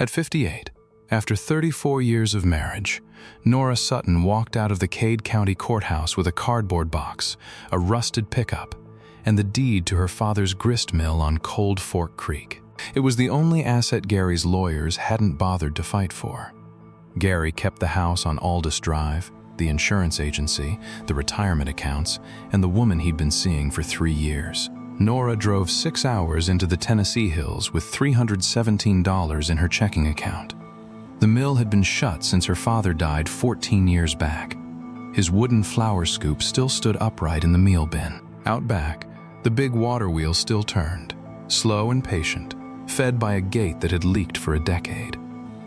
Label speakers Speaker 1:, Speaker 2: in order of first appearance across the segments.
Speaker 1: At 58, after 34 years of marriage, Nora Sutton walked out of the Cade County courthouse with a cardboard box, a rusted pickup, and the deed to her father's grist mill on Cold Fork Creek. It was the only asset Gary's lawyers hadn't bothered to fight for. Gary kept the house on Aldous Drive, the insurance agency, the retirement accounts, and the woman he'd been seeing for 3 years. Nora drove 6 hours into the Tennessee hills with $317 in her checking account. The mill had been shut since her father died 14 years back. His wooden flour scoop still stood upright in the meal bin. Out back, the big water wheel still turned, slow and patient, fed by a gate that had leaked for a decade.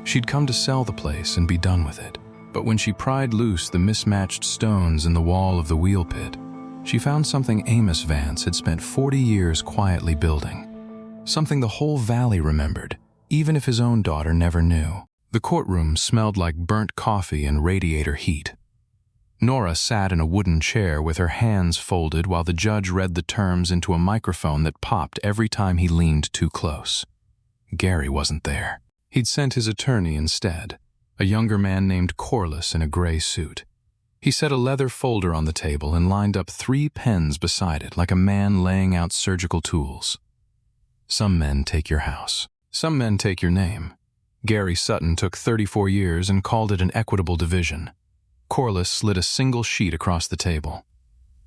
Speaker 1: She'd come to sell the place and be done with it. But when she pried loose the mismatched stones in the wall of the wheel pit, she found something Amos Vance had spent 40 years quietly building. Something the whole valley remembered, even if his own daughter never knew. The courtroom smelled like burnt coffee and radiator heat. Nora sat in a wooden chair with her hands folded while the judge read the terms into a microphone that popped every time he leaned too close. Gary wasn't there. He'd sent his attorney instead, a younger man named Corliss in a gray suit. He set a leather folder on the table and lined up 3 pens beside it like a man laying out surgical tools. Some men take your house. Some men take your name. Gary Sutton took 34 years and called it an equitable division. Corliss slid a single sheet across the table.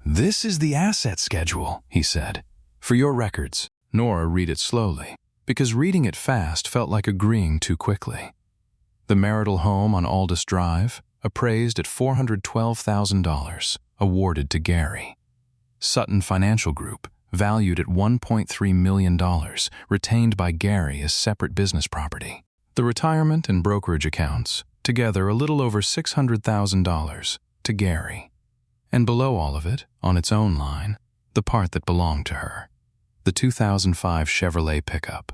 Speaker 1: "This is the asset schedule," he said. "For your records." Nora read it slowly, because reading it fast felt like agreeing too quickly. The marital home on Aldous Drive, appraised at $412,000, awarded to Gary. Sutton Financial Group, valued at $1.3 million, retained by Gary as separate business property. The retirement and brokerage accounts, together a little over $600,000, to Gary. And below all of it, on its own line, the part that belonged to her. The 2005 Chevrolet pickup,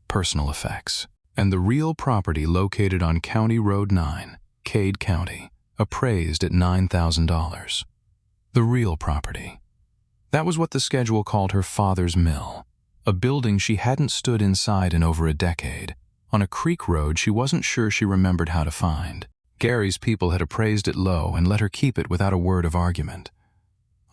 Speaker 1: personal effects, and the real property located on County Road 9, Cade County, appraised at $9,000. The real property. That was what the schedule called her father's mill, a building she hadn't stood inside in over a decade, on a creek road she wasn't sure she remembered how to find. Gary's people had appraised it low and let her keep it without a word of argument.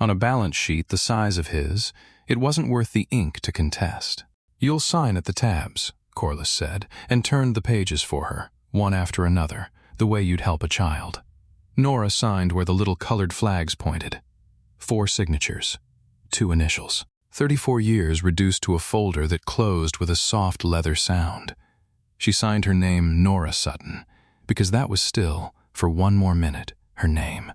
Speaker 1: On a balance sheet the size of his, it wasn't worth the ink to contest. "You'll sign at the tabs," Corliss said, and turned the pages for her, one after another, the way you'd help a child. Nora signed where the little colored flags pointed. 4 signatures, 2 initials. 34 years reduced to a folder that closed with a soft leather sound. She signed her name Nora Sutton, because that was still, for one more minute, her name.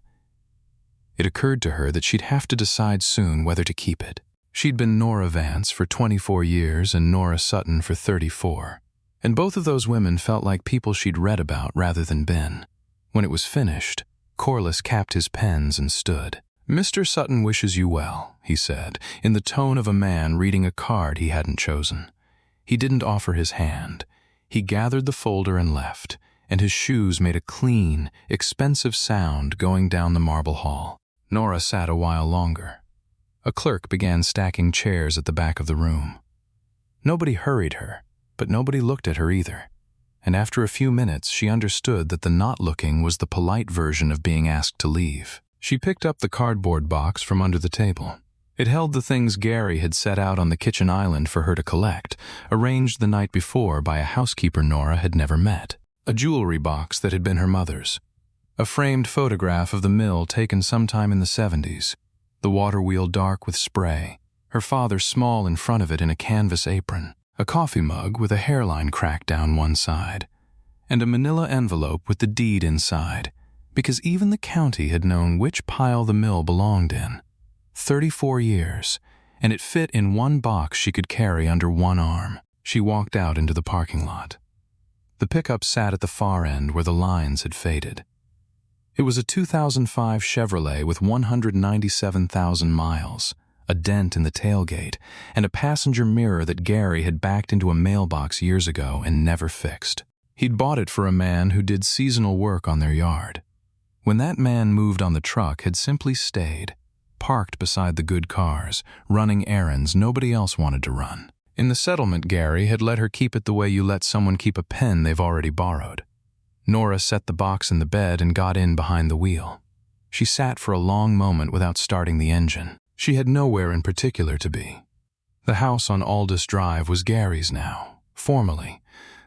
Speaker 1: It occurred to her that she'd have to decide soon whether to keep it. She'd been Nora Vance for 24 years and Nora Sutton for 34, and both of those women felt like people she'd read about rather than been. When it was finished, Corliss capped his pens and stood. "Mr. Sutton wishes you well," he said, in the tone of a man reading a card he hadn't chosen. He didn't offer his hand. He gathered the folder and left, and his shoes made a clean, expensive sound going down the marble hall. Nora sat a while longer. A clerk began stacking chairs at the back of the room. Nobody hurried her, but nobody looked at her either. And after a few minutes, she understood that the not looking was the polite version of being asked to leave. She picked up the cardboard box from under the table. It held the things Gary had set out on the kitchen island for her to collect, arranged the night before by a housekeeper Nora had never met. A jewelry box that had been her mother's. A framed photograph of the mill taken sometime in the 70s. The water wheel dark with spray, her father small in front of it in a canvas apron. A coffee mug with a hairline crack down one side. And a manila envelope with the deed inside, because even the county had known which pile the mill belonged in. 34 years, and it fit in one box she could carry under one arm. She walked out into the parking lot. The pickup sat at the far end where the lines had faded. It was a 2005 Chevrolet with 197,000 miles, a dent in the tailgate, and a passenger mirror that Gary had backed into a mailbox years ago and never fixed. He'd bought it for a man who did seasonal work on their yard. When that man moved on, the truck had simply stayed, parked beside the good cars, running errands nobody else wanted to run. In the settlement, Gary had let her keep it the way you let someone keep a pen they've already borrowed. Nora set the box in the bed and got in behind the wheel. She sat for a long moment without starting the engine. She had nowhere in particular to be. The house on Aldous Drive was Gary's now, formally,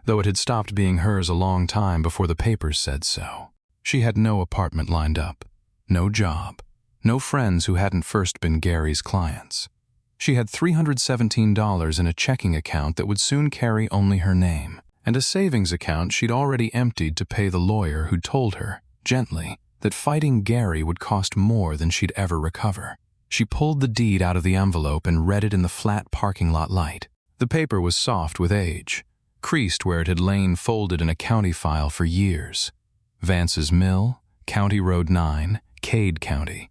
Speaker 1: though it had stopped being hers a long time before the papers said so. She had no apartment lined up, no job, no friends who hadn't first been Gary's clients. She had $317 in a checking account that would soon carry only her name, and a savings account she'd already emptied to pay the lawyer who'd told her, gently, that fighting Gary would cost more than she'd ever recover. She pulled the deed out of the envelope and read it in the flat parking lot light. The paper was soft with age, creased where it had lain folded in a county file for years. Vance's Mill, County Road 9, Cade County.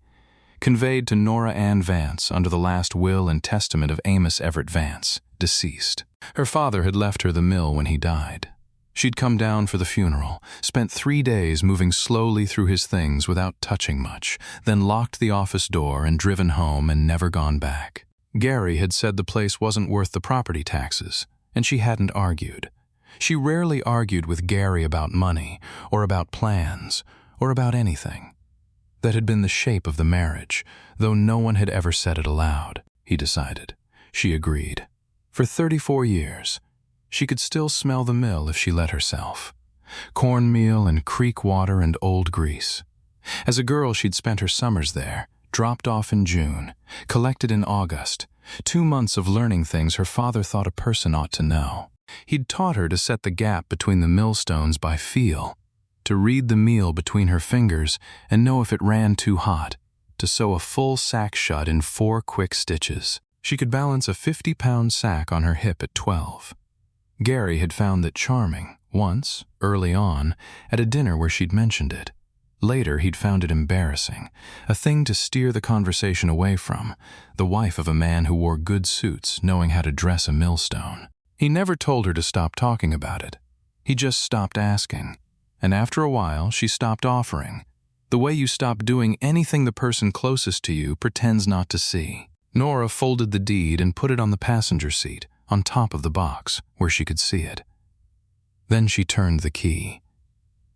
Speaker 1: Conveyed to Nora Ann Vance under the last will and testament of Amos Everett Vance, deceased. Her father had left her the mill when he died. She'd come down for the funeral, spent 3 days moving slowly through his things without touching much, then locked the office door and driven home and never gone back. Gary had said the place wasn't worth the property taxes, and she hadn't argued. She rarely argued with Gary about money, or about plans, or about anything. That had been the shape of the marriage, though no one had ever said it aloud, he decided. She agreed. For 34 years, she could still smell the mill if she let herself. Cornmeal and creek water and old grease. As a girl, she'd spent her summers there, dropped off in June, collected in August, 2 months of learning things her father thought a person ought to know. He'd taught her to set the gap between the millstones by feel, to read the meal between her fingers and know if it ran too hot, to sew a full sack shut in 4 quick stitches. She could balance a 50-pound sack on her hip at 12. Gary had found that charming, once, early on, at a dinner where she'd mentioned it. Later, he'd found it embarrassing, a thing to steer the conversation away from, the wife of a man who wore good suits, knowing how to dress a millstone. He never told her to stop talking about it. He just stopped asking. And after a while, she stopped offering. The way you stop doing anything the person closest to you pretends not to see. Nora folded the deed and put it on the passenger seat, on top of the box, where she could see it. Then she turned the key.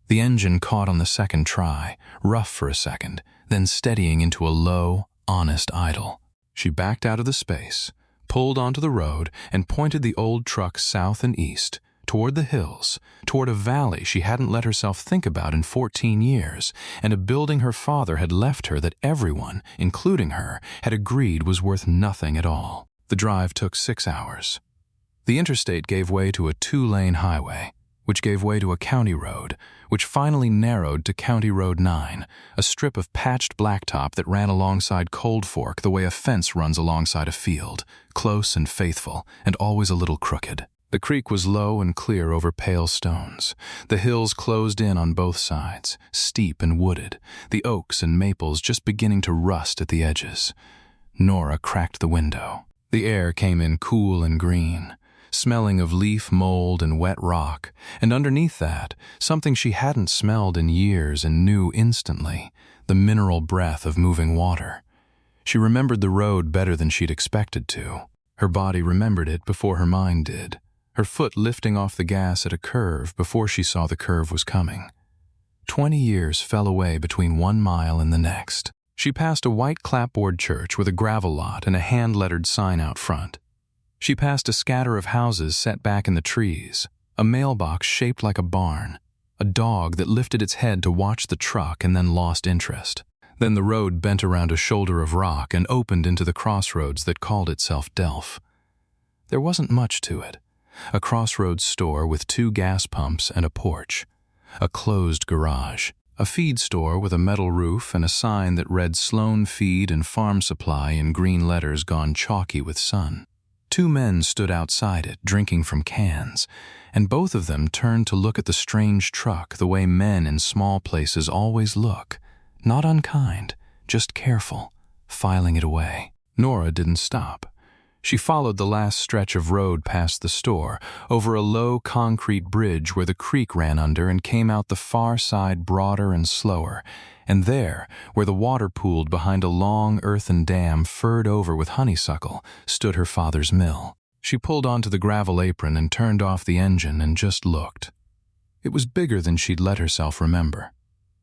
Speaker 1: The engine caught on the second try, rough for a second, then steadying into a low, honest idle. She backed out of the space, pulled onto the road, and pointed the old truck south and east, toward the hills, toward a valley she hadn't let herself think about in 14 years, and a building her father had left her that everyone, including her, had agreed was worth nothing at all. The drive took 6 hours. The interstate gave way to a 2-lane highway, which gave way to a county road, which finally narrowed to County Road 9, a strip of patched blacktop that ran alongside Cold Fork the way a fence runs alongside a field, close and faithful, and always a little crooked. The creek was low and clear over pale stones. The hills closed in on both sides, steep and wooded, the oaks and maples just beginning to rust at the edges. Nora cracked the window. The air came in cool and green, smelling of leaf mold and wet rock, and underneath that, something she hadn't smelled in years and knew instantly, the mineral breath of moving water. She remembered the road better than she'd expected to. Her body remembered it before her mind did, her foot lifting off the gas at a curve before she saw the curve was coming. 20 years fell away between 1 mile and the next. She passed a white clapboard church with a gravel lot and a hand-lettered sign out front. She passed a scatter of houses set back in the trees, a mailbox shaped like a barn, a dog that lifted its head to watch the truck and then lost interest. Then the road bent around a shoulder of rock and opened into the crossroads that called itself Delph. There wasn't much to it. A crossroads store with 2 gas pumps and a porch. A closed garage. A feed store with a metal roof and a sign that read Sloan Feed and Farm Supply in green letters gone chalky with sun. 2 men stood outside it, drinking from cans, and both of them turned to look at the strange truck the way men in small places always look. Not unkind, just careful, filing it away. Nora didn't stop. She followed the last stretch of road past the store, over a low concrete bridge where the creek ran under and came out the far side broader and slower, and there, where the water pooled behind a long earthen dam furred over with honeysuckle, stood her father's mill. She pulled onto the gravel apron and turned off the engine and just looked. It was bigger than she'd let herself remember.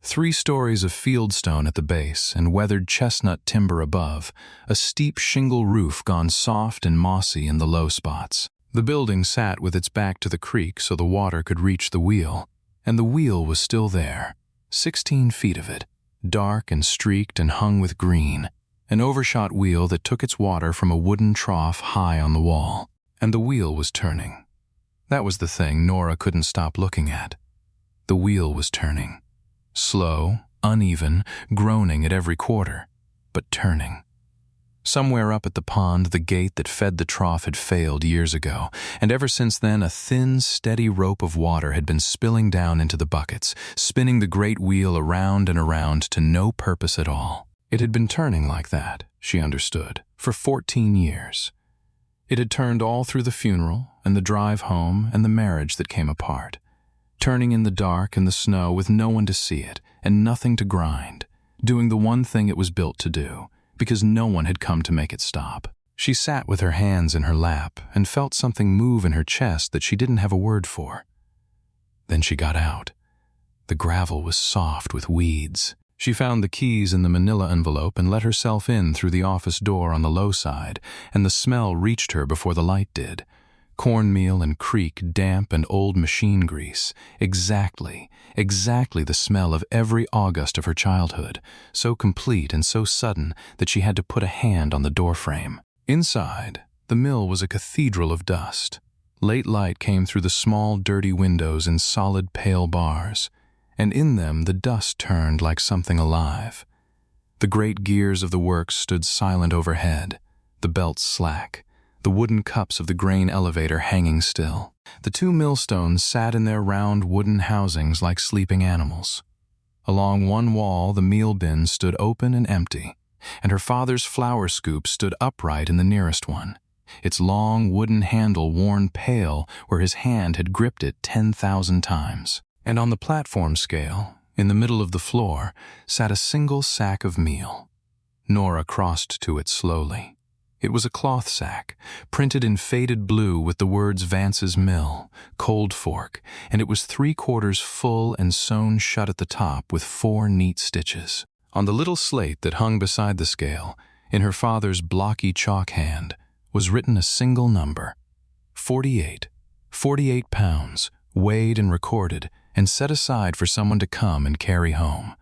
Speaker 1: 3 stories of fieldstone at the base and weathered chestnut timber above, a steep shingle roof gone soft and mossy in the low spots. The building sat with its back to the creek so the water could reach the wheel, and the wheel was still there, 16 feet of it, dark and streaked and hung with green, an overshot wheel that took its water from a wooden trough high on the wall. And the wheel was turning. That was the thing Nora couldn't stop looking at. The wheel was turning. Slow, uneven, groaning at every quarter, but turning. Somewhere up at the pond, the gate that fed the trough had failed years ago, and ever since then a thin, steady rope of water had been spilling down into the buckets, spinning the great wheel around and around to no purpose at all. It had been turning like that, she understood, for 14 years. It had turned all through the funeral and the drive home and the marriage that came apart, turning in the dark and the snow with no one to see it and nothing to grind, doing the one thing it was built to do, because no one had come to make it stop. She sat with her hands in her lap and felt something move in her chest that she didn't have a word for. Then she got out. The gravel was soft with weeds. She found the keys in the manila envelope and let herself in through the office door on the low side, and the smell reached her before the light did. Cornmeal and creek, damp and old machine grease. Exactly the smell of every August of her childhood, so complete and so sudden that she had to put a hand on the doorframe. Inside, the mill was a cathedral of dust. Late light came through the small, dirty windows in solid, pale bars, and in them the dust turned like something alive. The great gears of the works stood silent overhead, the belts slack, the wooden cups of the grain elevator hanging still. The 2 millstones sat in their round wooden housings like sleeping animals. Along one wall the meal bin stood open and empty, and her father's flour scoop stood upright in the nearest one, its long wooden handle worn pale where his hand had gripped it 10,000 times. And on the platform scale, in the middle of the floor, sat a single sack of meal. Nora crossed to it slowly. It was a cloth sack, printed in faded blue with the words Vance's Mill, Cold Fork, and it was 3/4 full and sewn shut at the top with 4 neat stitches. On the little slate that hung beside the scale, in her father's blocky chalk hand, was written a single number, 48. 48 pounds, weighed and recorded, and set aside for someone to come and carry home.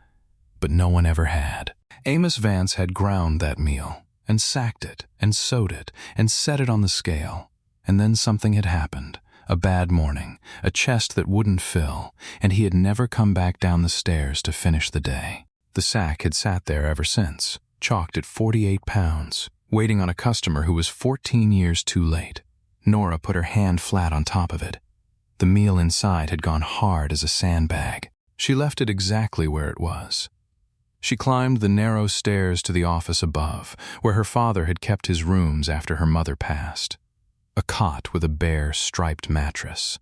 Speaker 1: But no one ever had. Amos Vance had ground that meal, and sacked it, and sewed it, and set it on the scale. And then something had happened, a bad morning, a chest that wouldn't fill, and he had never come back down the stairs to finish the day. The sack had sat there ever since, chalked at 48 pounds, waiting on a customer who was 14 years too late. Nora put her hand flat on top of it. The meal inside had gone hard as a sandbag. She left it exactly where it was. She climbed the narrow stairs to the office above, where her father had kept his rooms after her mother passed. A cot with a bare, striped mattress.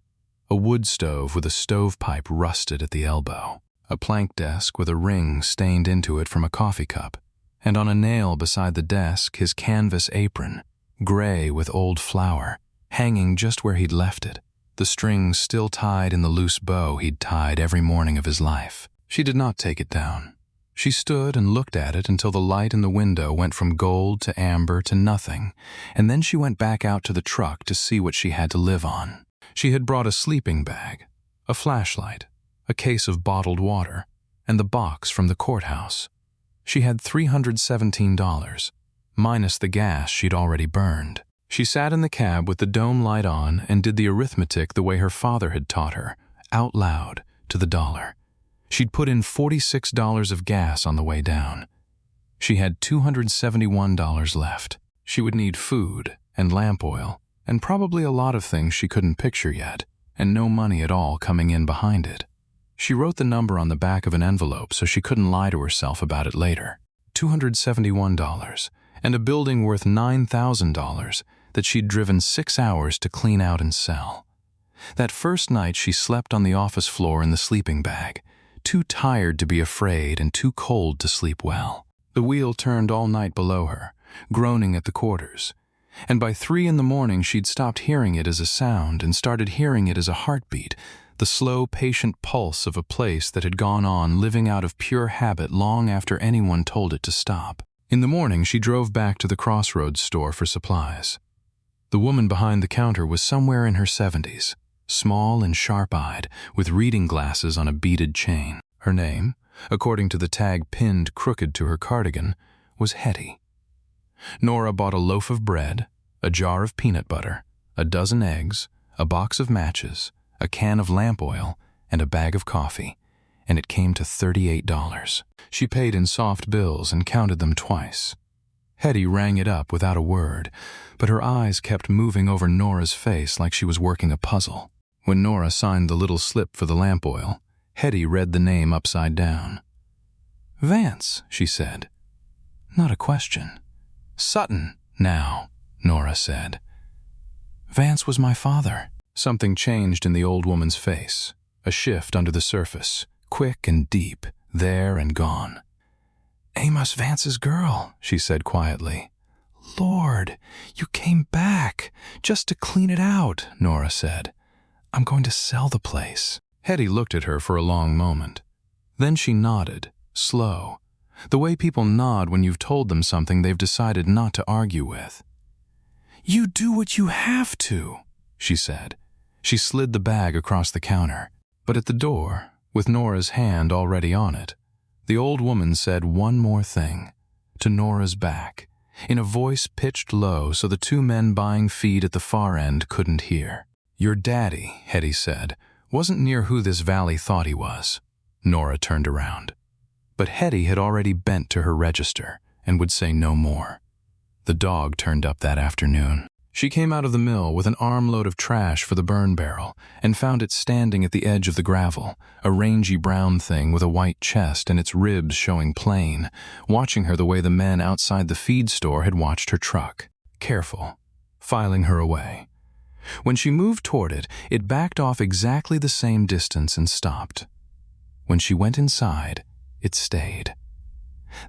Speaker 1: A wood stove with a stovepipe rusted at the elbow. A plank desk with a ring stained into it from a coffee cup. And on a nail beside the desk, his canvas apron, gray with old flour, hanging just where he'd left it, the strings still tied in the loose bow he'd tied every morning of his life. She did not take it down. She stood and looked at it until the light in the window went from gold to amber to nothing, and then she went back out to the truck to see what she had to live on. She had brought a sleeping bag, a flashlight, a case of bottled water, and the box from the courthouse. She had $317, minus the gas she'd already burned. She sat in the cab with the dome light on and did the arithmetic the way her father had taught her, out loud, to the dollar. She'd put in $46 of gas on the way down. She had $271 left. She would need food and lamp oil, and probably a lot of things she couldn't picture yet, and no money at all coming in behind it. She wrote the number on the back of an envelope so she couldn't lie to herself about it later. $271, and a building worth $9,000 that she'd driven 6 hours to clean out and sell. That first night she slept on the office floor in the sleeping bag, too tired to be afraid and too cold to sleep well. The wheel turned all night below her, groaning at the quarters, And by 3 in the morning she'd stopped hearing it as a sound and started hearing it as a heartbeat, the slow, patient pulse of a place that had gone on living out of pure habit long after anyone told it to stop. In the morning she drove back to the Crossroads store for supplies. The woman behind the counter was somewhere in her 70s, small and sharp-eyed, with reading glasses on a beaded chain. Her name, according to the tag pinned crooked to her cardigan, was Hetty. Nora bought a loaf of bread, a jar of peanut butter, a dozen eggs, a box of matches, a can of lamp oil, and a bag of coffee, and it came to $38. She paid in soft bills and counted them twice. Hetty rang it up without a word, but her eyes kept moving over Nora's face like she was working a puzzle. When Nora signed the little slip for the lamp oil, Hetty read the name upside down. "Vance," she said. Not a question. "Sutton, now," Nora said. "Vance was my father." Something changed in the old woman's face, a shift under the surface, quick and deep, there and gone. "Amos Vance's girl," she said quietly. "Lord, you came back, just to clean it out," Nora said. "I'm going to sell the place." Hetty looked at her for a long moment. Then she nodded, slow, the way people nod when you've told them something they've decided not to argue with. "You do what you have to," she said. She slid the bag across the counter. But at the door, with Nora's hand already on it, the old woman said one more thing, to Nora's back, in a voice pitched low so the two men buying feed at the far end couldn't hear. "Your daddy," Hetty said, "wasn't near who this valley thought he was." Nora turned around. But Hetty had already bent to her register and would say no more. The dog turned up that afternoon. She came out of the mill with an armload of trash for the burn barrel and found it standing at the edge of the gravel, a rangy brown thing with a white chest and its ribs showing plain, watching her the way the men outside the feed store had watched her truck, careful, filing her away. When she moved toward it, it backed off exactly the same distance and stopped. When she went inside, it stayed.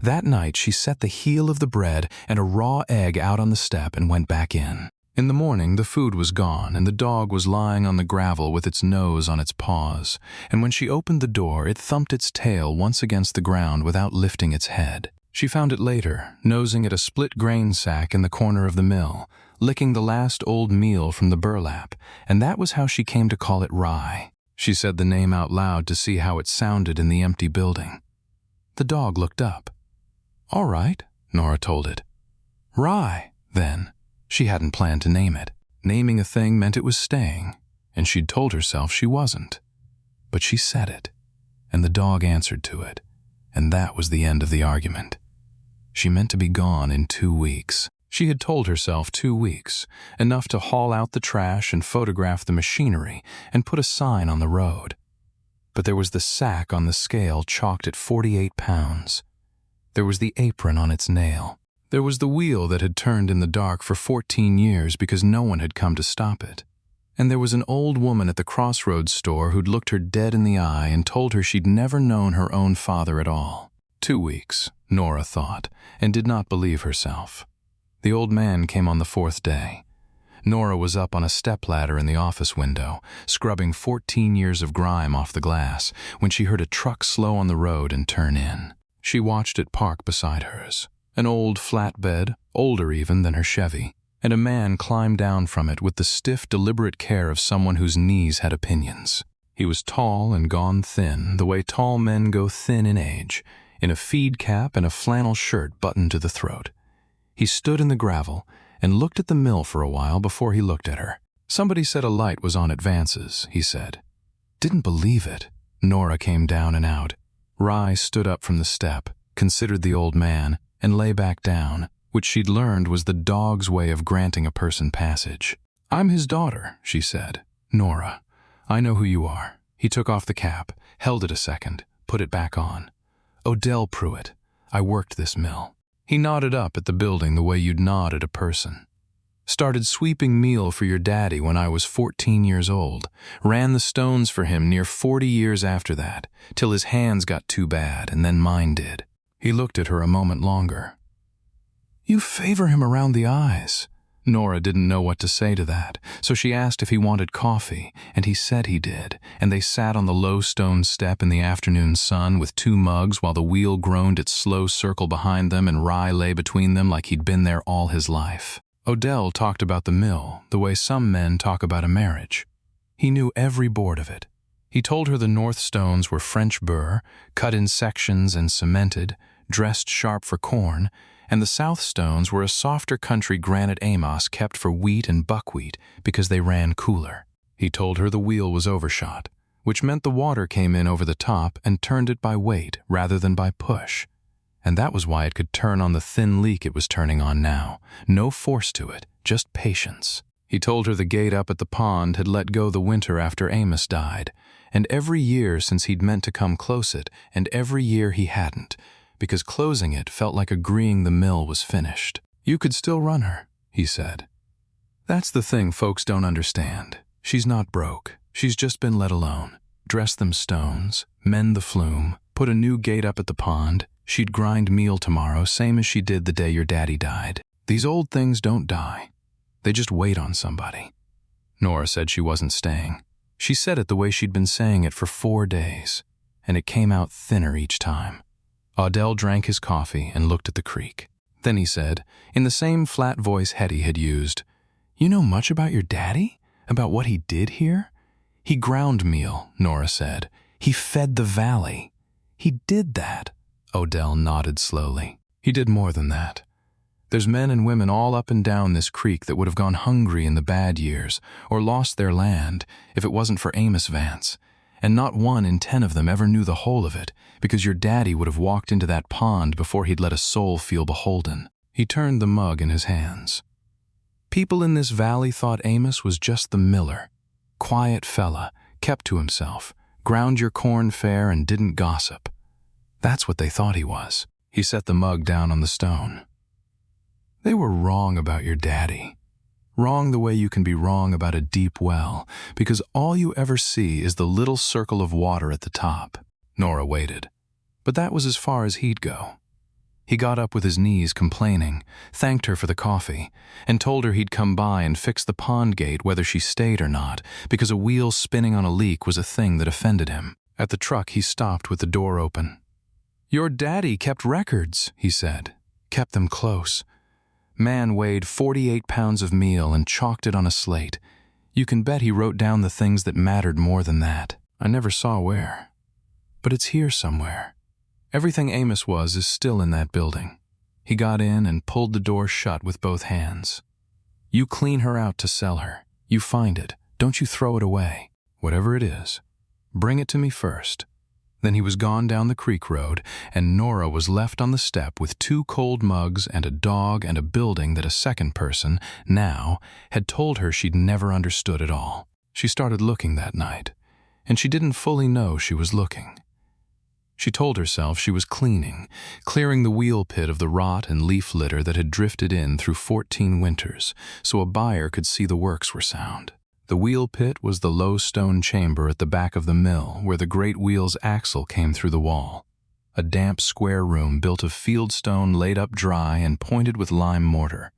Speaker 1: That night, she set the heel of the bread and a raw egg out on the step and went back in. In the morning, the food was gone, and the dog was lying on the gravel with its nose on its paws, and when she opened the door, it thumped its tail once against the ground without lifting its head. She found it later, nosing at a split grain sack in the corner of the mill, licking the last old meal from the burlap, and that was how she came to call it rye. She said the name out loud to see how it sounded in the empty building. The dog looked up. "All right," Nora told it. "Rye, then." She hadn't planned to name it. Naming a thing meant it was staying, and she'd told herself she wasn't. But she said it, and the dog answered to it, and that was the end of the argument. She meant to be gone in 2 weeks. She had told herself 2 weeks, enough to haul out the trash and photograph the machinery and put a sign on the road. But there was the sack on the scale chalked at 48 pounds. There was the apron on its nail. There was the wheel that had turned in the dark for 14 years because no one had come to stop it. And there was an old woman at the Crossroads store who'd looked her dead in the eye and told her she'd never known her own father at all. 2 weeks, Nora thought, and did not believe herself. The old man came on the 4th day. Nora was up on a stepladder in the office window, scrubbing 14 years of grime off the glass, when she heard a truck slow on the road and turn in. She watched it park beside hers, an old flatbed, older even than her Chevy, and a man climbed down from it with the stiff, deliberate care of someone whose knees had opinions. He was tall and gone thin, the way tall men go thin in age, in a feed cap and a flannel shirt buttoned to the throat. He stood in the gravel and looked at the mill for a while before he looked at her. "Somebody said a light was on at Vance's," he said. "Didn't believe it." Nora came down and out. Rye stood up from the step, considered the old man, and lay back down, which she'd learned was the dog's way of granting a person passage. "I'm his daughter," she said. "Nora, I know who you are." He took off the cap, held it a second, put it back on. "Odell Pruitt. I worked this mill." He nodded up at the building the way you'd nod at a person. "Started sweeping meal for your daddy when I was 14 years old. Ran the stones for him near 40 years after that, till his hands got too bad, and then mine did." He looked at her a moment longer. "You favor him around the eyes." Nora didn't know what to say to that, so she asked if he wanted coffee, and he said he did, and they sat on the low stone step in the afternoon sun with 2 mugs while the wheel groaned its slow circle behind them and Rye lay between them like he'd been there all his life. Odell talked about the mill the way some men talk about a marriage. He knew every board of it. He told her the north stones were French burr, cut in sections and cemented, dressed sharp for corn, and the south stones were a softer country granite Amos kept for wheat and buckwheat because they ran cooler. He told her the wheel was overshot, which meant the water came in over the top and turned it by weight rather than by push. And that was why it could turn on the thin leak it was turning on now. No force to it, just patience. He told her the gate up at the pond had let go the winter after Amos died, and every year since he'd meant to come close it, and every year he hadn't, because closing it felt like agreeing the mill was finished. You could still run her, he said. That's the thing folks don't understand. She's not broke. She's just been let alone. Dress them stones, mend the flume, put a new gate up at the pond. She'd grind meal tomorrow, same as she did the day your daddy died. These old things don't die. They just wait on somebody. Nora said she wasn't staying. She said it the way she'd been saying it for 4 days, and it came out thinner each time. Odell drank his coffee and looked at the creek. Then he said, in the same flat voice Hetty had used, "You know much about your daddy? About what he did here?" "He ground meal," Nora said. "He fed the valley." "He did that." Odell nodded slowly. "He did more than that. There's men and women all up and down this creek that would have gone hungry in the bad years or lost their land if it wasn't for Amos Vance. And not 1 in 10 of them ever knew the whole of it, because your daddy would have walked into that pond before he'd let a soul feel beholden." He turned the mug in his hands. People in this valley thought Amos was just the miller. Quiet fella, kept to himself, ground your corn fair and didn't gossip. That's what they thought he was. He set the mug down on the stone. They were wrong about your daddy. Wrong the way you can be wrong about a deep well, because all you ever see is the little circle of water at the top. Nora waited, but that was as far as he'd go. He got up with his knees complaining, thanked her for the coffee, and told her he'd come by and fix the pond gate whether she stayed or not, because a wheel spinning on a leak was a thing that offended him. At the truck, he stopped with the door open. "Your daddy kept records," he said. Kept them close. Man weighed 48 pounds of meal and chalked it on a slate. You can bet he wrote down the things that mattered more than that. I never saw where. But it's here somewhere. Everything Amos was is still in that building. He got in and pulled the door shut with both hands. You clean her out to sell her. You find it. Don't you throw it away. Whatever it is, bring it to me first. Then he was gone down the creek road, and Nora was left on the step with 2 cold mugs and a dog and a building that a second person, now, had told her she'd never understood at all. She started looking that night, and she didn't fully know she was looking. She told herself she was cleaning, clearing the wheel pit of the rot and leaf litter that had drifted in through 14 winters, so a buyer could see the works were sound. The wheel pit was the low stone chamber at the back of the mill where the great wheel's axle came through the wall. A damp square room built of field stone laid up dry and pointed with lime mortar.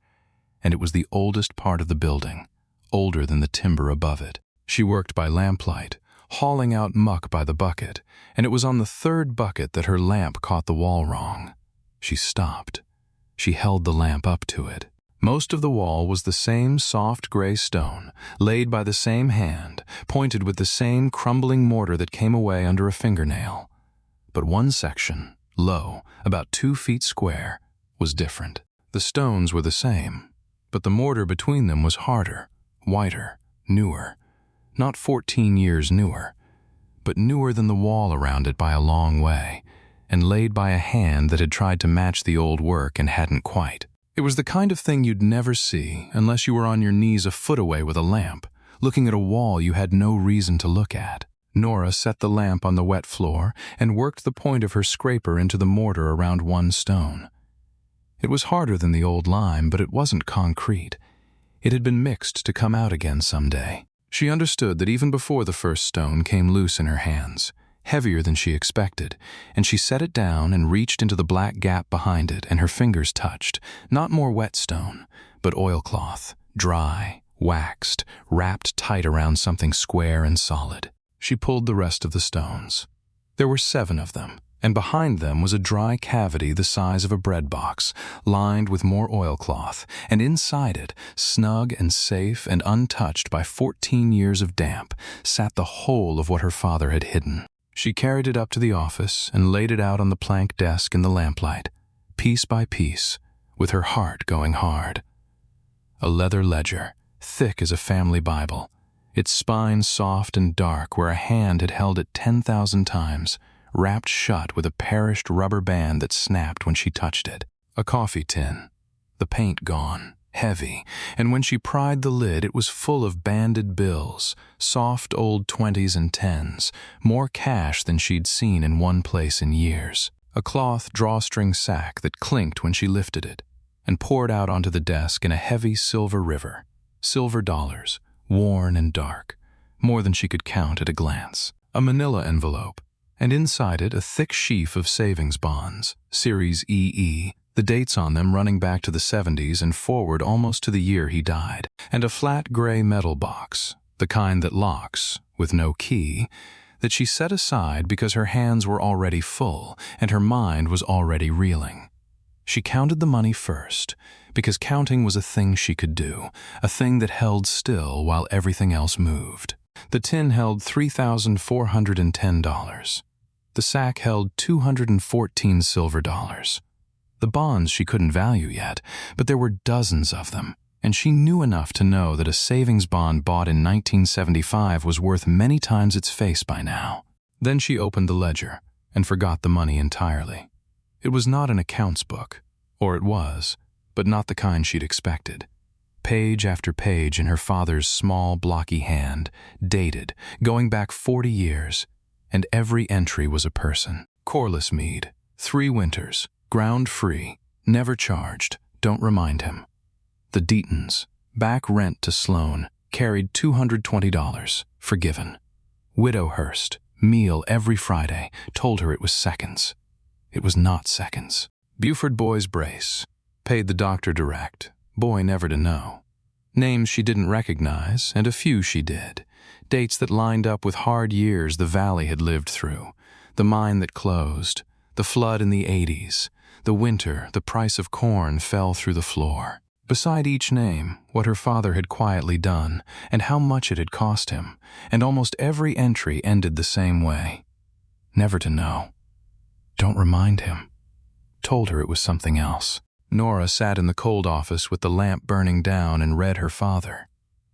Speaker 1: And it was the oldest part of the building, older than the timber above it. She worked by lamplight, hauling out muck by the bucket, and it was on the 3rd bucket that her lamp caught the wall wrong. She stopped. She held the lamp up to it. Most of the wall was the same soft gray stone, laid by the same hand, pointed with the same crumbling mortar that came away under a fingernail. But one section, low, about 2 feet square, was different. The stones were the same, but the mortar between them was harder, whiter, newer. Not 14 years newer, but newer than the wall around it by a long way, and laid by a hand that had tried to match the old work and hadn't quite. It was the kind of thing you'd never see unless you were on your knees a foot away with a lamp, looking at a wall you had no reason to look at. Nora set the lamp on the wet floor and worked the point of her scraper into the mortar around one stone. It was harder than the old lime, but it wasn't concrete. It had been mixed to come out again someday. She understood that even before the first stone came loose in her hands, heavier than she expected, and she set it down and reached into the black gap behind it, and her fingers touched, not more wet stone, but oilcloth, dry, waxed, wrapped tight around something square and solid. She pulled the rest of the stones. There were 7 of them, and behind them was a dry cavity the size of a bread box, lined with more oilcloth, and inside it, snug and safe and untouched by 14 years of damp, sat the whole of what her father had hidden. She carried it up to the office and laid it out on the plank desk in the lamplight, piece by piece, with her heart going hard. A leather ledger, thick as a family Bible, its spine soft and dark where a hand had held it 10,000 times, wrapped shut with a perished rubber band that snapped when she touched it. A coffee tin, the paint gone, heavy, and when she pried the lid it was full of banded bills, soft old 20s and 10s, more cash than she'd seen in one place in years. A cloth drawstring sack that clinked when she lifted it, and poured out onto the desk in a heavy silver river. Silver dollars, worn and dark, more than she could count at a glance. A manila envelope, and inside it a thick sheaf of savings bonds, Series EE, the dates on them running back to the 70s and forward almost to the year he died, and a flat gray metal box, the kind that locks, with no key, that she set aside because her hands were already full and her mind was already reeling. She counted the money first, because counting was a thing she could do, a thing that held still while everything else moved. The tin held $3,410. The sack held 214 silver dollars. The bonds she couldn't value yet, but there were dozens of them, and she knew enough to know that a savings bond bought in 1975 was worth many times its face by now. Then she opened the ledger and forgot the money entirely. It was not an accounts book, or it was, but not the kind she'd expected. Page after page in her father's small, blocky hand, dated, going back 40 years, and every entry was a person. Corliss Mead, 3 winters, ground free, never charged, don't remind him. The Deatons, back rent to Sloan, carried $220, forgiven. Widow Hurst, meal every Friday, told her it was seconds. It was not seconds. Buford Boy's brace, paid the doctor direct, boy never to know. Names she didn't recognize, and a few she did. Dates that lined up with hard years the valley had lived through. The mine that closed, the flood in the 80s, the winter the price of corn fell through the floor. Beside each name, what her father had quietly done, and how much it had cost him, and almost every entry ended the same way. Never to know. Don't remind him. Told her it was something else. Nora sat in the cold office with the lamp burning down and read her father.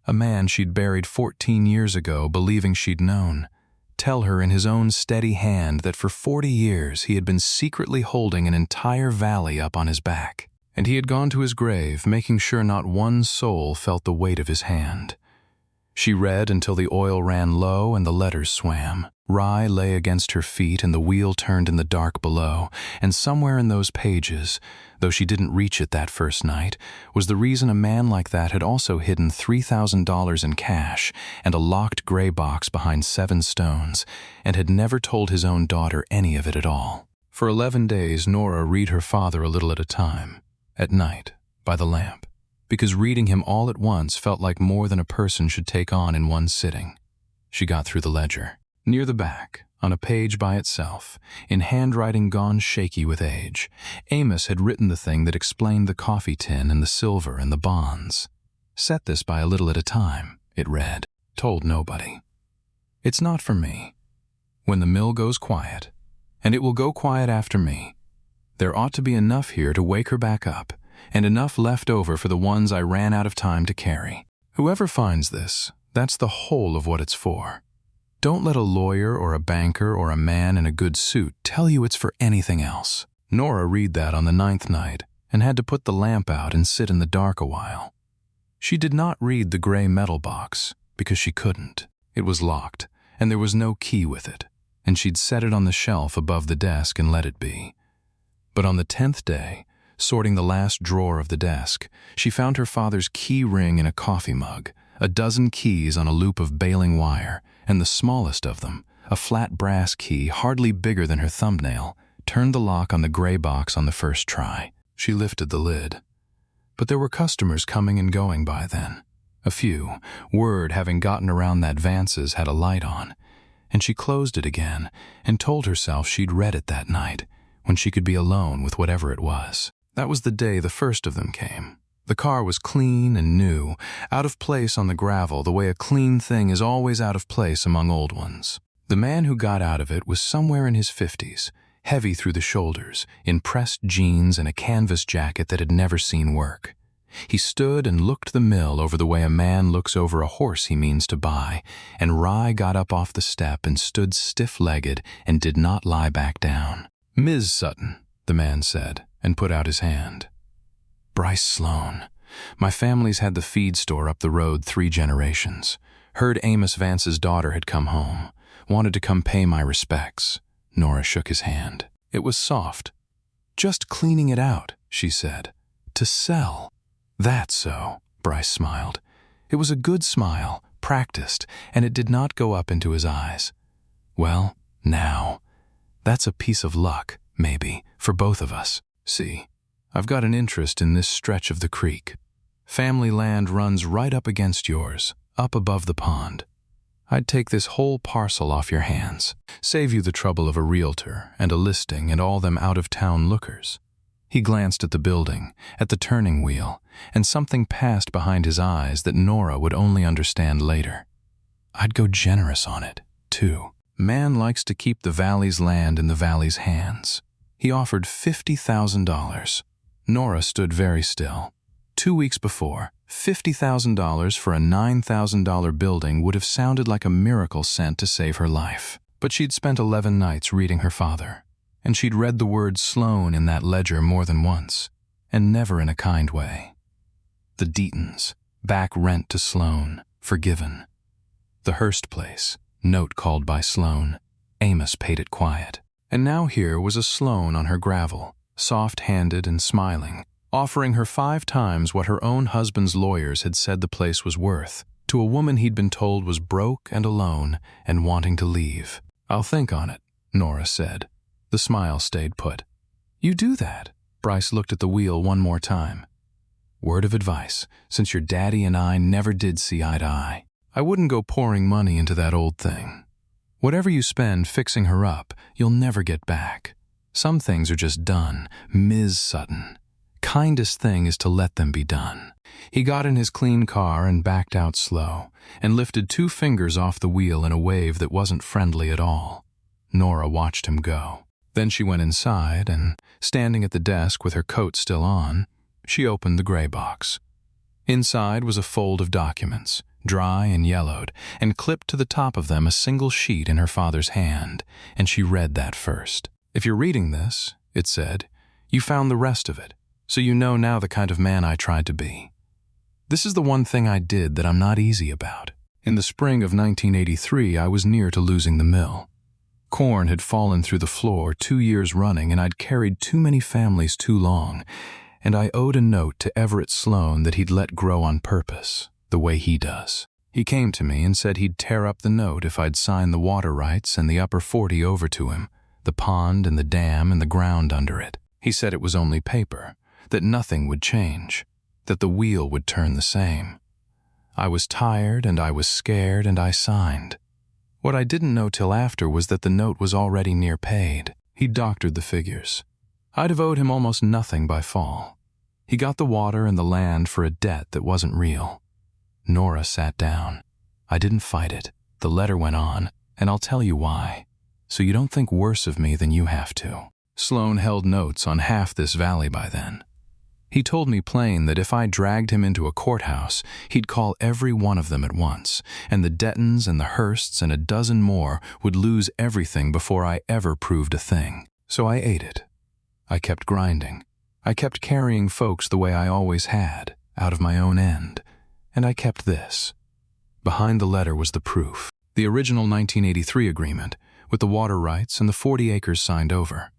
Speaker 1: A man she'd buried 14 years ago, believing she'd known. Tell her in his own steady hand that for 40 years he had been secretly holding an entire valley up on his back. And he had gone to his grave, making sure not one soul felt the weight of his hand. She read until the oil ran low and the letters swam. Rye lay against her feet and the wheel turned in the dark below, and somewhere in those pages, though she didn't reach it that first night, was the reason a man like that had also hidden $3,000 in cash and a locked gray box behind 7 stones, and had never told his own daughter any of it at all. For 11 days, Nora read her father a little at a time, at night, by the lamp, because reading him all at once felt like more than a person should take on in one sitting. She got through the ledger. Near the back, on a page by itself, in handwriting gone shaky with age, Amos had written the thing that explained the coffee tin and the silver and the bonds. Set this by a little at a time, it read. Told nobody. It's not for me. When the mill goes quiet, and it will go quiet after me, there ought to be enough here to wake her back up, and enough left over for the ones I ran out of time to carry. Whoever finds this, that's the whole of what it's for. Don't let a lawyer or a banker or a man in a good suit tell you it's for anything else. Nora read that on the 9th night and had to put the lamp out and sit in the dark a while. She did not read the gray metal box because she couldn't. It was locked, and there was no key with it, and she'd set it on the shelf above the desk and let it be. But on the 10th day, sorting the last drawer of the desk, she found her father's key ring in a coffee mug, a dozen keys on a loop of baling wire, and the smallest of them, a flat brass key hardly bigger than her thumbnail, turned the lock on the gray box on the first try. She lifted the lid. But there were customers coming and going by then. A few, word having gotten around that Vance's had a light on, and she closed it again and told herself she'd read it that night, when she could be alone with whatever it was. That was the day the first of them came. The car was clean and new, out of place on the gravel the way a clean thing is always out of place among old ones. The man who got out of it was somewhere in his 50s, heavy through the shoulders, in pressed jeans and a canvas jacket that had never seen work. He stood and looked the mill over the way a man looks over a horse he means to buy, and Rye got up off the step and stood stiff-legged and did not lie back down. "Ms. Sutton," the man said, and put out his hand. "Bryce Sloan. My family's had the feed store up the road 3 generations. Heard Amos Vance's daughter had come home. Wanted to come pay my respects." Nora shook his hand. It was soft. "Just cleaning it out," she said. "To sell." "That's so," Bryce smiled. It was a good smile, practiced, and it did not go up into his eyes. "Well, now, that's a piece of luck, maybe, for both of us. See, I've got an interest in this stretch of the creek. Family land runs right up against yours, up above the pond. I'd take this whole parcel off your hands, save you the trouble of a realtor and a listing and all them out-of-town lookers." He glanced at the building, at the turning wheel, and something passed behind his eyes that Nora would only understand later. "I'd go generous on it, too. Man likes to keep the valley's land in the valley's hands." He offered $50,000. Nora stood very still. 2 weeks before, $50,000 for a $9,000 building would have sounded like a miracle sent to save her life. But she'd spent 11 nights reading her father, and she'd read the word Sloan in that ledger more than once, and never in a kind way. The Deatons, back rent to Sloan, forgiven. The Hurst place, note called by Sloan. Amos paid it quiet. And now here was a Sloan on her gravel, soft-handed and smiling, offering her 5 times what her own husband's lawyers had said the place was worth, to a woman he'd been told was broke and alone and wanting to leave. "I'll think on it," Nora said. The smile stayed put. "You do that?" Bryce looked at the wheel one more time. "Word of advice, since your daddy and I never did see eye to eye. I wouldn't go pouring money into that old thing. Whatever you spend fixing her up, you'll never get back. Some things are just done, Ms. Sutton. Kindest thing is to let them be done." He got in his clean car and backed out slow, and lifted 2 fingers off the wheel in a wave that wasn't friendly at all. Nora watched him go. Then she went inside, and, standing at the desk with her coat still on, she opened the gray box. Inside was a fold of documents, dry and yellowed, and clipped to the top of them a single sheet in her father's hand, and she read that first. "If you're reading this," it said, "you found the rest of it, so you know now the kind of man I tried to be. This is the one thing I did that I'm not easy about. In the spring of 1983, I was near to losing the mill. Corn had fallen through the floor 2 years running, and I'd carried too many families too long, and I owed a note to Everett Sloan that he'd let grow on purpose, the way he does. He came to me and said he'd tear up the note if I'd sign the water rights and the upper 40 over to him, the pond and the dam and the ground under it. He said it was only paper, that nothing would change, that the wheel would turn the same. I was tired and I was scared and I signed. What I didn't know till after was that the note was already near paid. He doctored the figures. I'd have owed him almost nothing by fall. He got the water and the land for a debt that wasn't real." Nora sat down. "I didn't fight it. The letter went on, and I'll tell you why, so you don't think worse of me than you have to. Sloan held notes on half this valley by then. He told me plain that if I dragged him into a courthouse, he'd call every one of them at once, and the Dettons and the Hursts and a dozen more would lose everything before I ever proved a thing. So I ate it. I kept grinding. I kept carrying folks the way I always had, out of my own end. And I kept this." Behind the letter was the proof. The original 1983 agreement, with the water rights and the 40 acres signed over.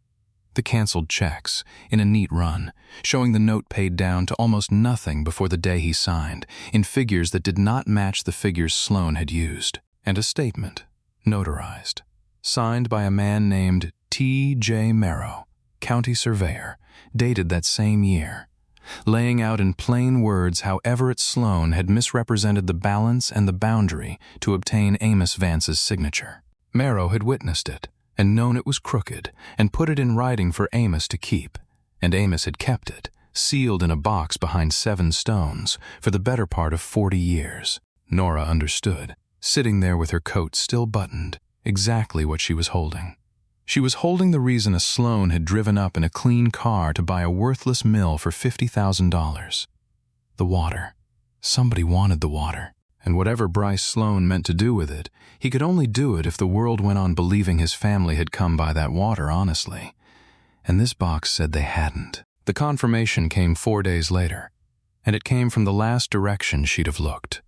Speaker 1: The canceled checks, in a neat run, showing the note paid down to almost nothing before the day he signed, in figures that did not match the figures Sloan had used. And a statement, notarized, signed by a man named T.J. Merrow, county surveyor, dated that same year. laying out in plain words how Everett Sloane had misrepresented the balance and the boundary to obtain Amos Vance's signature. Marrow had witnessed it, and known it was crooked, and put it in writing for Amos to keep, and Amos had kept it, sealed in a box behind 7 stones, for the better part of 40 years. Nora understood, sitting there with her coat still buttoned, exactly what she was holding. She was holding the reason a Sloane had driven up in a clean car to buy a worthless mill for $50,000. The water. Somebody wanted the water, and whatever Bryce Sloane meant to do with it, he could only do it if the world went on believing his family had come by that water honestly. And this box said they hadn't. The confirmation came 4 days later, and it came from the last direction she'd have looked.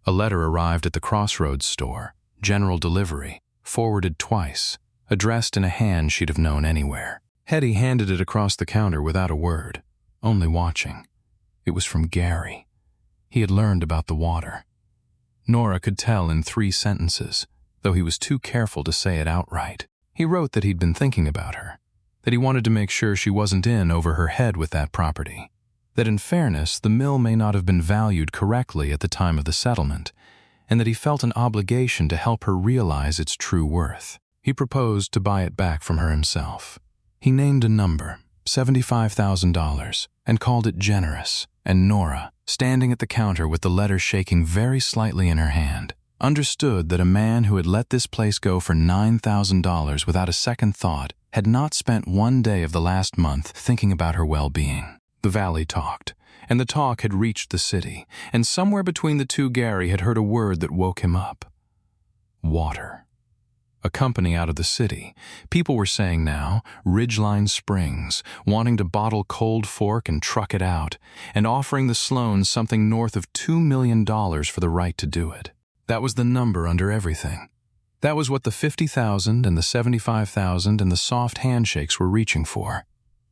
Speaker 1: A letter arrived at the Crossroads store, general delivery, forwarded twice, addressed in a hand she'd have known anywhere. Hetty handed it across the counter without a word, only watching. It was from Gary. He had learned about the water. Nora could tell in 3 sentences, though he was too careful to say it outright. He wrote that he'd been thinking about her, that he wanted to make sure she wasn't in over her head with that property, that in fairness the mill may not have been valued correctly at the time of the settlement, and that he felt an obligation to help her realize its true worth. He proposed to buy it back from her himself. He named a number, $75,000, and called it generous, and Nora, standing at the counter with the letter shaking very slightly in her hand, understood that a man who had let this place go for $9,000 without a second thought had not spent 1 day of the last month thinking about her well-being. The valley talked, and the talk had reached the city, and somewhere between the two Gary had heard a word that woke him up. Water. A company out of the city, people were saying now, Ridgeline Springs, wanting to bottle Cold Fork and truck it out, and offering the Sloanes something north of $2 million for the right to do it. That was the number under everything. That was what the $50,000 and the $75,000 and the soft handshakes were reaching for.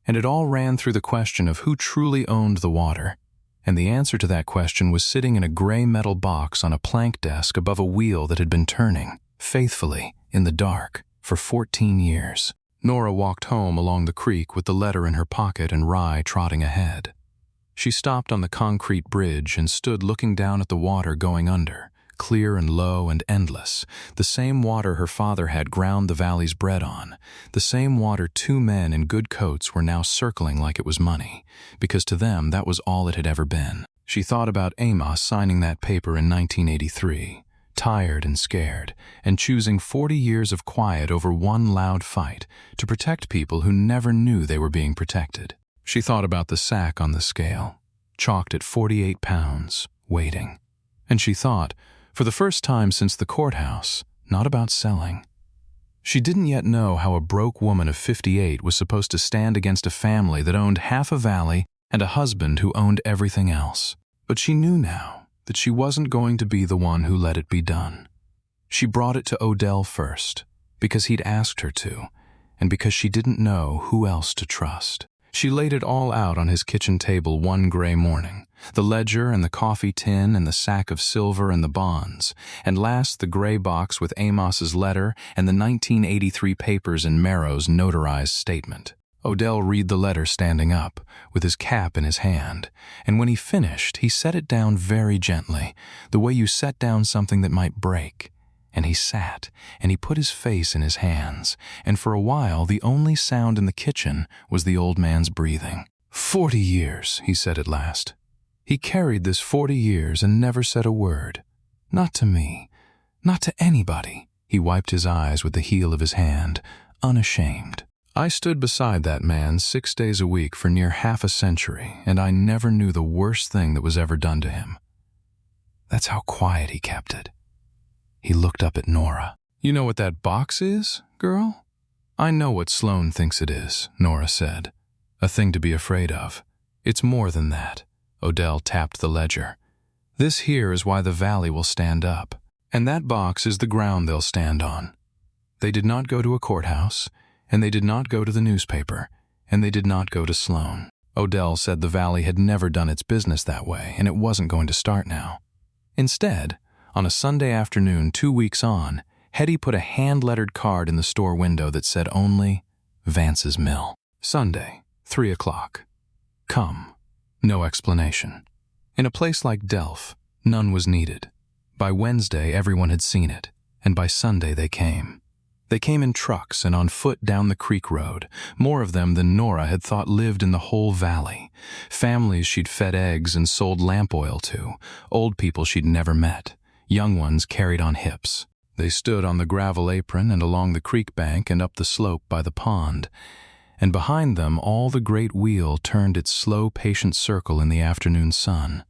Speaker 1: And it all ran through the question of who truly owned the water. And the answer to that question was sitting in a gray metal box on a plank desk above a wheel that had been turning, faithfully, in the dark, for 14 years. Nora walked home along the creek with the letter in her pocket and Rye trotting ahead. She stopped on the concrete bridge and stood looking down at the water going under, clear and low and endless, the same water her father had ground the valley's bread on, the same water 2 men in good coats were now circling like it was money, because to them that was all it had ever been. She thought about Amos signing that paper in 1983, tired and scared, and choosing 40 years of quiet over one loud fight to protect people who never knew they were being protected. She thought about the sack on the scale, chalked at 48 pounds, waiting. And she thought, for the first time since the courthouse, not about selling. She didn't yet know how a broke woman of 58 was supposed to stand against a family that owned half a valley and a husband who owned everything else. But she knew now that she wasn't going to be the one who let it be done. She brought it to Odell first, because he'd asked her to, and because she didn't know who else to trust. She laid it all out on his kitchen table one gray morning, the ledger and the coffee tin and the sack of silver and the bonds, and last the gray box with Amos's letter and the 1983 papers in Marrow's notarized statement. Odell read the letter standing up, with his cap in his hand, and when he finished, he set it down very gently, the way you set down something that might break. And he sat, and he put his face in his hands, and for a while the only sound in the kitchen was the old man's breathing. 40 years, he said at last. He carried this 40 years and never said a word. Not to me, not to anybody. He wiped his eyes with the heel of his hand, unashamed. I stood beside that man 6 days a week for near half a century, and I never knew the worst thing that was ever done to him. That's how quiet he kept it. He looked up at Nora. You know what that box is, girl? I know what Sloane thinks it is, Nora said. A thing to be afraid of. It's more than that. Odell tapped the ledger. This here is why the valley will stand up, and that box is the ground they'll stand on. They did not go to a courthouse, and they did not go to the newspaper, and they did not go to Sloane. Odell said the valley had never done its business that way, and it wasn't going to start now. Instead, on a Sunday afternoon 2 weeks on, Hetty put a hand-lettered card in the store window that said only, Vance's Mill. Sunday, 3 o'clock. Come. No explanation. In a place like Delph, none was needed. By Wednesday, everyone had seen it, and by Sunday they came. They came in trucks and on foot down the creek road, more of them than Nora had thought lived in the whole valley. Families she'd fed eggs and sold lamp oil to, old people she'd never met, young ones carried on hips. They stood on the gravel apron and along the creek bank and up the slope by the pond, and behind them all the great wheel turned its slow, patient circle in the afternoon sun.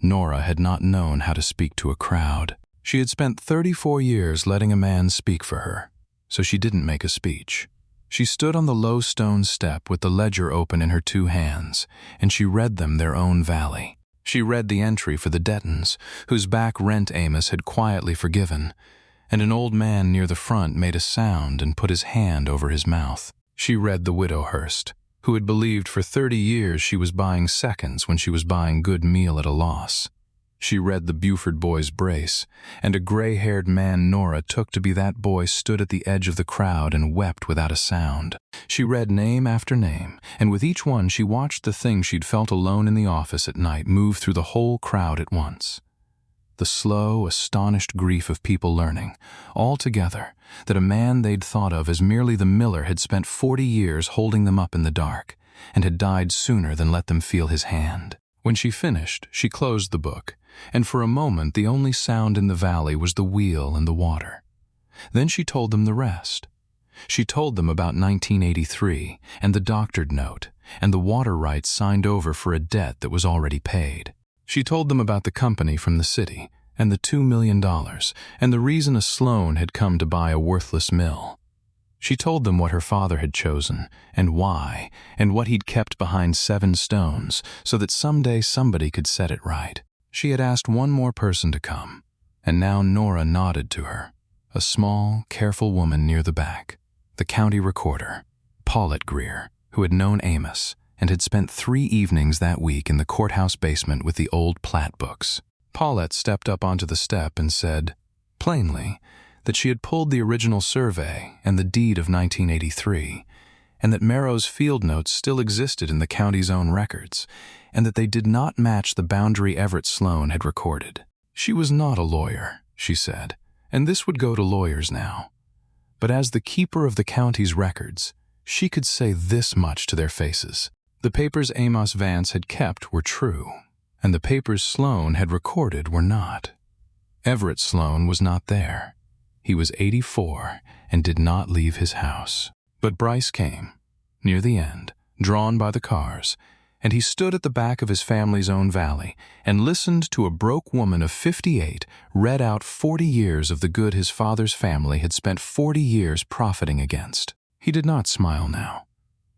Speaker 1: Nora had not known how to speak to a crowd. She had spent 34 years letting a man speak for her, so she didn't make a speech. She stood on the low stone step with the ledger open in her two hands, and she read them their own valley. She read the entry for the Dettons, whose back rent Amos had quietly forgiven, and an old man near the front made a sound and put his hand over his mouth. She read the widow Hurst, who had believed for 30 years she was buying seconds when she was buying good meal at a loss. She read the Buford boy's brace, and a gray-haired man Nora took to be that boy stood at the edge of the crowd and wept without a sound. She read name after name, and with each one she watched the thing she'd felt alone in the office at night move through the whole crowd at once. The slow, astonished grief of people learning, all together, that a man they'd thought of as merely the miller had spent 40 years holding them up in the dark, and had died sooner than let them feel his hand. When she finished, she closed the book, and for a moment the only sound in the valley was the wheel and the water. Then she told them the rest. She told them about 1983, and the doctored note, and the water rights signed over for a debt that was already paid. She told them about the company from the city, and the $2 million, and the reason a Sloan had come to buy a worthless mill. She told them what her father had chosen, and why, and what he'd kept behind 7 stones, so that someday somebody could set it right. She had asked one more person to come, and now Nora nodded to her, a small, careful woman near the back, the county recorder, Paulette Greer, who had known Amos, and had spent 3 evenings that week in the courthouse basement with the old plat books. Paulette stepped up onto the step and said, plainly, that she had pulled the original survey and the deed of 1983, and that Merrow's field notes still existed in the county's own records, and that they did not match the boundary Everett Sloan had recorded. She was not a lawyer, she said, and this would go to lawyers now. But as the keeper of the county's records, she could say this much to their faces. The papers Amos Vance had kept were true, and the papers Sloan had recorded were not. Everett Sloan was not there. He was 84 and did not leave his house. But Bryce came, near the end, drawn by the cars, and he stood at the back of his family's own valley and listened to a broke woman of 58 read out 40 years of the good his father's family had spent 40 years profiting against. He did not smile now.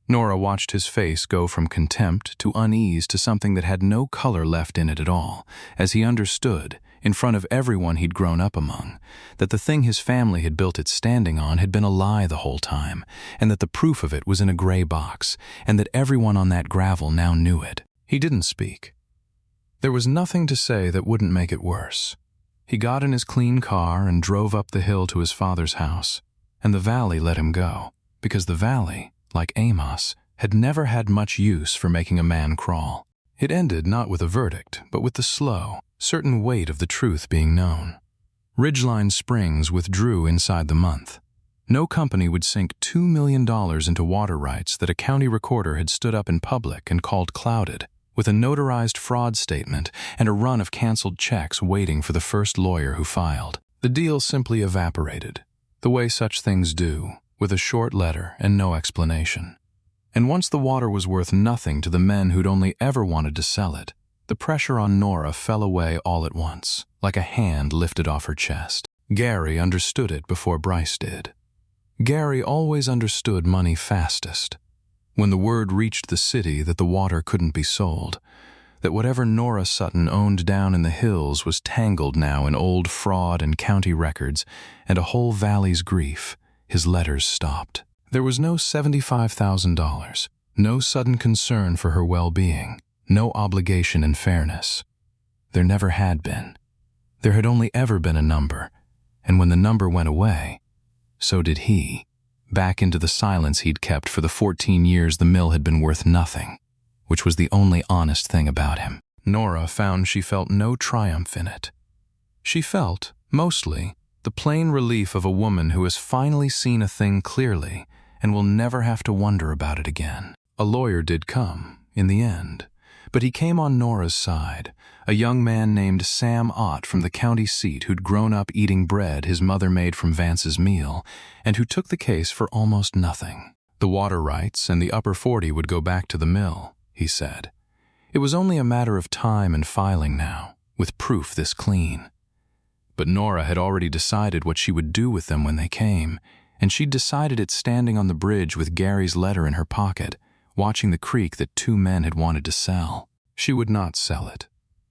Speaker 1: Nora watched his face go from contempt to unease to something that had no color left in it at all, as he understood, in front of everyone he'd grown up among, that the thing his family had built its standing on had been a lie the whole time, and that the proof of it was in a gray box, and that everyone on that gravel now knew it. He didn't speak. There was nothing to say that wouldn't make it worse. He got in his clean car and drove up the hill to his father's house, and the valley let him go, because the valley, like Amos, had never had much use for making a man crawl. It ended not with a verdict, but with the slow, certain weight of the truth being known. Ridgeline Springs withdrew inside the month. No company would sink $2 million into water rights that a county recorder had stood up in public and called clouded, with a notarized fraud statement and a run of canceled checks waiting for the first lawyer who filed. The deal simply evaporated, the way such things do, with a short letter and no explanation. And once the water was worth nothing to the men who'd only ever wanted to sell it, the pressure on Nora fell away all at once, like a hand lifted off her chest. Gary understood it before Bryce did. Gary always understood money fastest. When the word reached the city that the water couldn't be sold, that whatever Nora Sutton owned down in the hills was tangled now in old fraud and county records and a whole valley's grief, his letters stopped. There was no $75,000, no sudden concern for her well-being, no obligation in fairness. There never had been. There had only ever been a number, and when the number went away, so did he, back into the silence he'd kept for the 14 years the mill had been worth nothing. which was the only honest thing about him. Nora found she felt no triumph in it. She felt, mostly, the plain relief of a woman who has finally seen a thing clearly and will never have to wonder about it again. A lawyer did come, in the end, but he came on Nora's side, a young man named Sam Ott from the county seat who'd grown up eating bread his mother made from Vance's meal, and who took the case for almost nothing. The water rights and the upper 40 would go back to the mill, he said. It was only a matter of time and filing now, with proof this clean. But Nora had already decided what she would do with them when they came, and she'd decided it standing on the bridge with Gary's letter in her pocket, watching the creek that 2 men had wanted to sell. She would not sell it.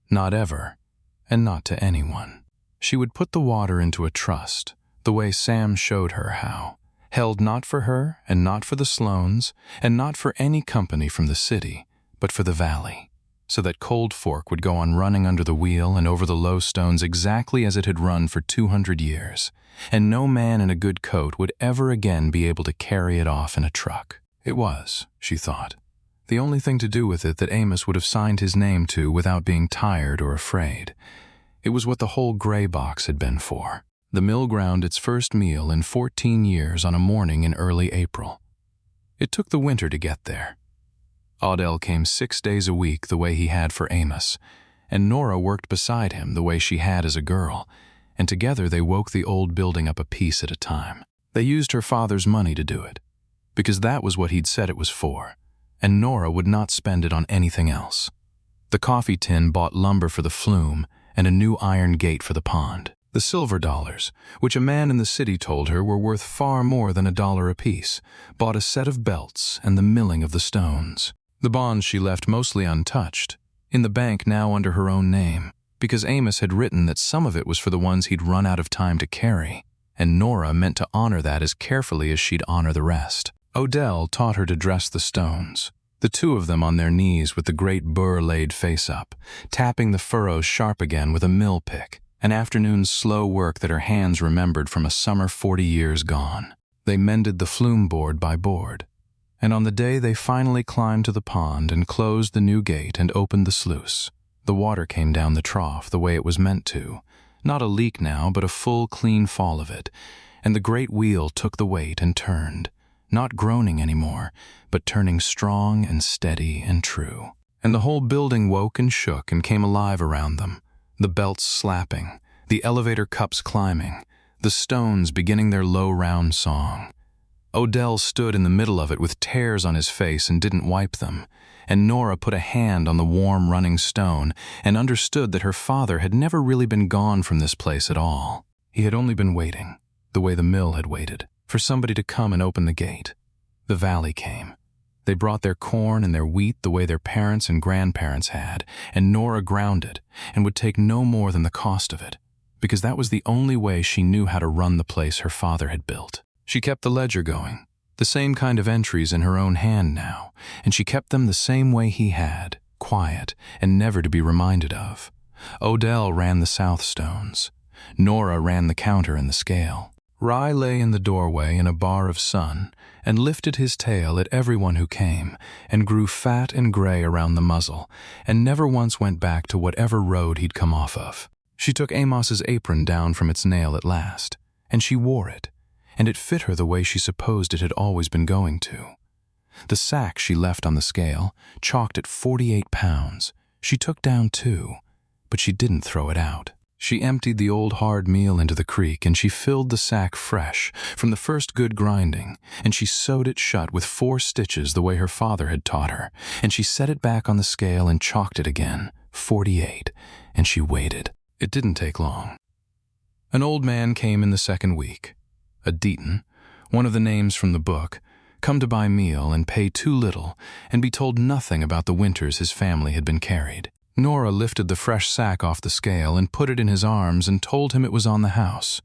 Speaker 1: Not ever, and not to anyone. She would put the water into a trust, the way Sam showed her how, held not for her and not for the Sloanes, and not for any company from the city, but for the valley, so that Cold Fork would go on running under the wheel and over the low stones exactly as it had run for 200 years, and no man in a good coat would ever again be able to carry it off in a truck. It was, she thought, the only thing to do with it that Amos would have signed his name to without being tired or afraid. It was what the whole gray box had been for. The mill ground its first meal in 14 years on a morning in early April. It took the winter to get there. Odell came 6 days a week the way he had for Amos, and Nora worked beside him the way she had as a girl, and together they woke the old building up a piece at a time. They used her father's money to do it, because that was what he'd said it was for, and Nora would not spend it on anything else. The coffee tin bought lumber for the flume and a new iron gate for the pond. The silver dollars, which a man in the city told her were worth far more than $1 apiece, bought a set of belts and the milling of the stones. The bonds she left mostly untouched, in the bank now under her own name, because Amos had written that some of it was for the ones he'd run out of time to carry, and Nora meant to honor that as carefully as she'd honor the rest. Odell taught her to dress the stones, the 2 of them on their knees with the great burr laid face up, tapping the furrows sharp again with a mill pick, an afternoon's slow work that her hands remembered from a summer 40 years gone. They mended the flume board by board, and on the day they finally climbed to the pond and closed the new gate and opened the sluice, the water came down the trough the way it was meant to, not a leak now but a full clean fall of it, and the great wheel took the weight and turned, not groaning anymore, but turning strong and steady and true. And the whole building woke and shook and came alive around them, the belts slapping, the elevator cups climbing, the stones beginning their low round song. Odell stood in the middle of it with tears on his face and didn't wipe them, and Nora put a hand on the warm running stone and understood that her father had never really been gone from this place at all. He had only been waiting, the way the mill had waited, for somebody to come and open the gate. The valley came. They brought their corn and their wheat the way their parents and grandparents had, and Nora ground it and would take no more than the cost of it, because that was the only way she knew how to run the place her father had built. She kept the ledger going, the same kind of entries in her own hand now, and she kept them the same way he had, quiet and never to be reminded of. Odell ran the south stones. Nora ran the counter and the scale. Rye lay in the doorway in a bar of sun and lifted his tail at everyone who came and grew fat and gray around the muzzle and never once went back to whatever road he'd come off of. She took Amos's apron down from its nail at last, and she wore it, and it fit her the way she supposed it had always been going to. The sack she left on the scale, chalked at 48 pounds, she took down too, but she didn't throw it out. She emptied the old hard meal into the creek, and she filled the sack fresh from the first good grinding, and she sewed it shut with 4 stitches the way her father had taught her, and she set it back on the scale and chalked it again, 48, and she waited. It didn't take long. An old man came in the second week, a Deaton, one of the names from the book, come to buy meal and pay too little and be told nothing about the winters his family had been carried. Nora lifted the fresh sack off the scale and put it in his arms and told him it was on the house.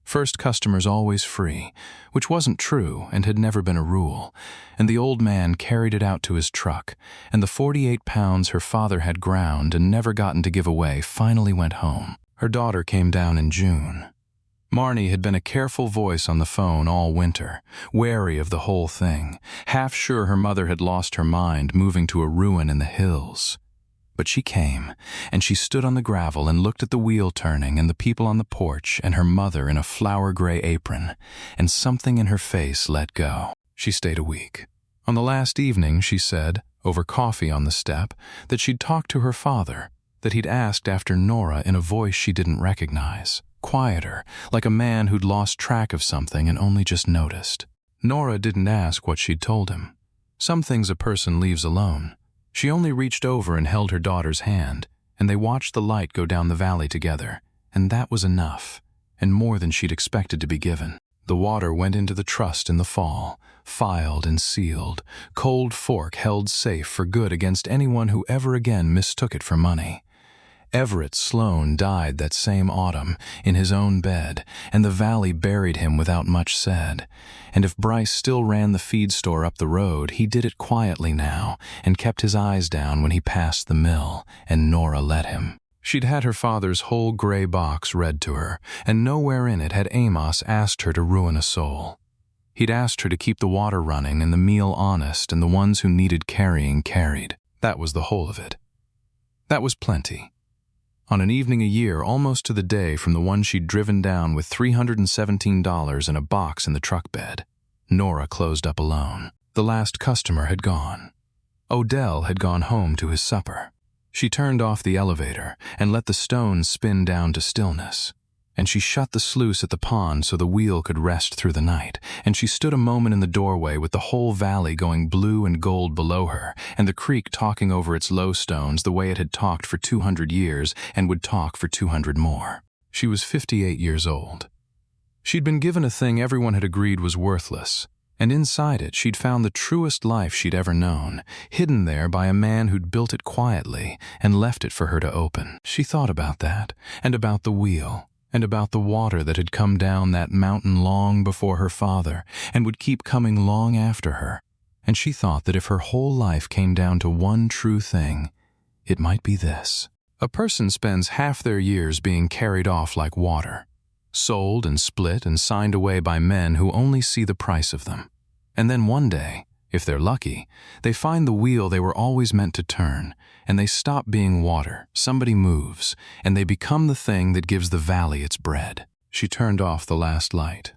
Speaker 1: First customers always free, which wasn't true and had never been a rule, and the old man carried it out to his truck, and the 48 pounds her father had ground and never gotten to give away finally went home. Her daughter came down in June. Marnie had been a careful voice on the phone all winter, wary of the whole thing, half sure her mother had lost her mind moving to a ruin in the hills. But she came, and she stood on the gravel and looked at the wheel turning and the people on the porch and her mother in a flower-gray apron, and something in her face let go. She stayed a week. On the last evening, she said, over coffee on the step, that she'd talked to her father, that he'd asked after Nora in a voice she didn't recognize, quieter, like a man who'd lost track of something and only just noticed. Nora didn't ask what she'd told him. Some things a person leaves alone. She only reached over and held her daughter's hand, and they watched the light go down the valley together, and that was enough, and more than she'd expected to be given. The water went into the trust in the fall, filed and sealed, Cold Fork held safe for good against anyone who ever again mistook it for money. Everett Sloan died that same autumn in his own bed, and the valley buried him without much said. And if Bryce still ran the feed store up the road, he did it quietly now and kept his eyes down when he passed the mill, and Nora let him. She'd had her father's whole gray box read to her, and nowhere in it had Amos asked her to ruin a soul. He'd asked her to keep the water running and the meal honest and the ones who needed carrying carried. That was the whole of it. That was plenty. On an evening a year, almost to the day from the one she'd driven down with $317 in a box in the truck bed, Nora closed up alone. The last customer had gone. Odell had gone home to his supper. She turned off the elevator and let the stones spin down to stillness. And she shut the sluice at the pond so the wheel could rest through the night, and she stood a moment in the doorway with the whole valley going blue and gold below her, and the creek talking over its low stones the way it had talked for 200 years and would talk for 200 more. She was 58 years old. She'd been given a thing everyone had agreed was worthless, and inside it she'd found the truest life she'd ever known, hidden there by a man who'd built it quietly and left it for her to open. She thought about that, and about the wheel, and about the water that had come down that mountain long before her father and would keep coming long after her. And she thought that if her whole life came down to one true thing, it might be this. A person spends half their years being carried off like water, sold and split and signed away by men who only see the price of them. And then one day, if they're lucky, they find the wheel they were always meant to turn, and they stop being water, somebody moves, and they become the thing that gives the valley its bread. She turned off the last light.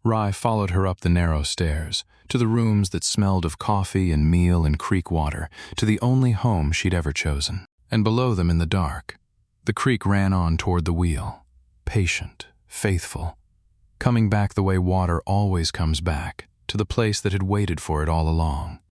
Speaker 1: Rye followed her up the narrow stairs, to the rooms that smelled of coffee and meal and creek water, to the only home she'd ever chosen. And below them in the dark, the creek ran on toward the wheel, patient, faithful, coming back the way water always comes back, to the place that had waited for it all along.